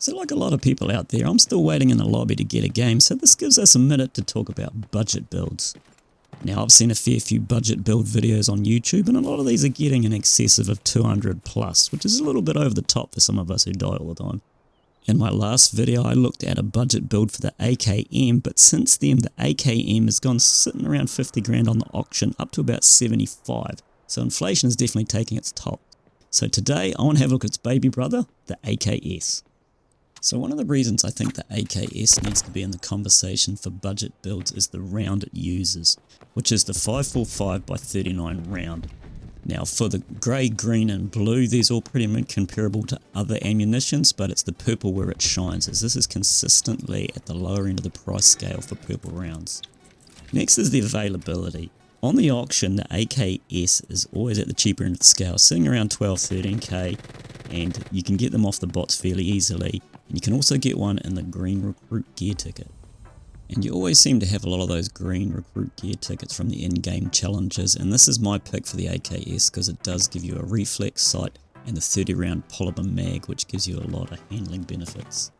So like a lot of people out there, I'm still waiting in the lobby to get a game, so this gives us a minute to talk about budget builds. Now I've seen a fair few budget build videos on YouTube, and a lot of these are getting in excess of 200 plus, which is a little bit over the top for some of us who die all the time. In my last video I looked at a budget build for the AKM, but since then the AKM has gone sitting around 50 grand on the auction up to about 75, so inflation is definitely taking its toll. So today I want to have a look at its baby brother, the AKS. So one of the reasons I think the AKS needs to be in the conversation for budget builds is the round it uses, which is the 545 by 39 round. Now for the grey, green and blue, these all pretty much comparable to other ammunitions, but it's the purple where it shines, as this is consistently at the lower end of the price scale for purple rounds. Next is the availability. On the auction, the AKS is always at the cheaper end of the scale, sitting around 12-13k, and you can get them off the bots fairly easily. And you can also get one in the green recruit gear ticket. And you always seem to have a lot of those green recruit gear tickets from the in-game challenges, and this is my pick for the AKS because it does give you a reflex sight and the 30 round polymer mag, which gives you a lot of handling benefits.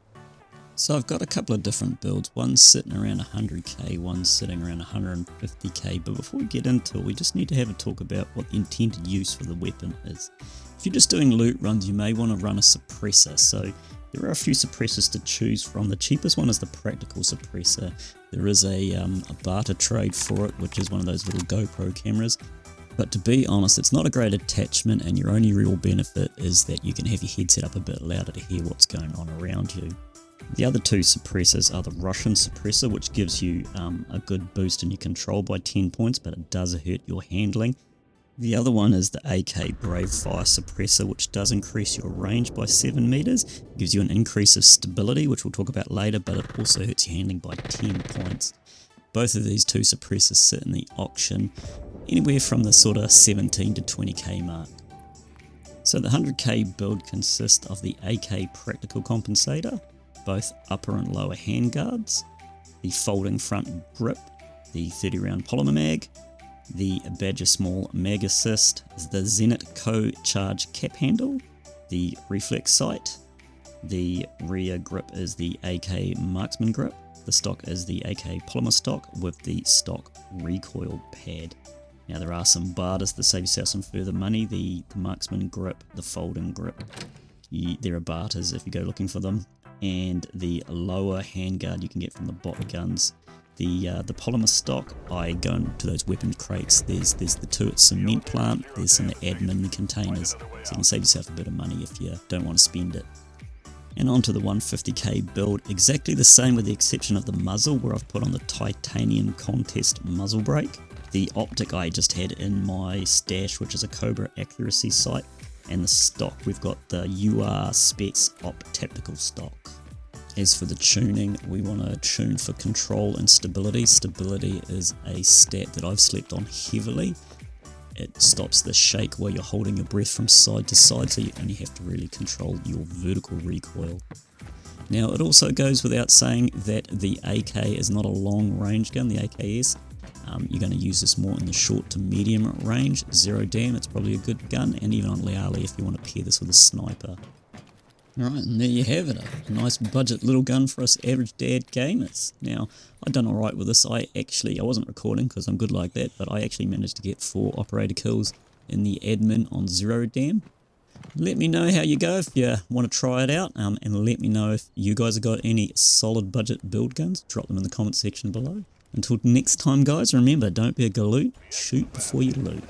So I've got a couple of different builds, one's sitting around 100k, one's sitting around 150k, but before we get into it we just need to have a talk about what the intended use for the weapon is. If you're just doing loot runs, you may want to run a suppressor, so there are a few suppressors to choose from. The cheapest one is the practical suppressor. There is a barter trade for it, which is one of those little GoPro cameras. But to be honest, it's not a great attachment, and your only real benefit is that you can have your headset up a bit louder to hear what's going on around you. The other two suppressors are the Russian Suppressor, which gives you a good boost in your control by 10 points, but it does hurt your handling. The other one is the AK Bravefire Suppressor, which does increase your range by 7 meters, gives you an increase of stability, which we'll talk about later, but it also hurts your handling by 10 points. Both of these two suppressors sit in the auction anywhere from the sort of 17 to 20k mark. So the 100k build consists of the AK Practical Compensator, both upper and lower handguards, the folding front grip, the 30 round polymer mag, the Badger Small Mag Assist, the Zenit Co-Charge cap handle, the reflex sight, the rear grip is the AK Marksman grip, the stock is the AK Polymer stock with the stock recoil pad. Now there are some barters to save yourself some further money, the Marksman grip, the folding grip, there are barters if you go looking for them, and the lower handguard you can get from the bot guns. The polymer stock, I go into those weapon crates, there's the two at cement plant, there's some admin containers, so you can save yourself a bit of money if you don't want to spend it. And onto the 150k build, exactly the same with the exception of the muzzle, where I've put on the titanium contest muzzle brake. The optic I just had in my stash, which is a Cobra accuracy sight, and the stock, we've got the UR Specs Op tactical stock. As for the tuning, we want to tune for control and stability. Stability is a stat that I've slept on heavily. It stops the shake while you're holding your breath from side to side, so you only have to really control your vertical recoil. Now it also goes without saying that the AK is not a long range gun, the AKS. You're going to use this more in the short to medium range. 0 dam, it's probably a good gun, and even on Leali if you want to pair this with a sniper. Alright, and there you have it, a nice budget little gun for us average dad gamers. Now, I've done alright with this. I wasn't recording because I'm good like that, but I actually managed to get 4 operator kills in the admin on 0 dam. Let me know how you go if you want to try it out, and let me know if you guys have got any solid budget build guns. Drop them in the comment section below. Until next time guys, remember, don't be a galoot, shoot before you loot.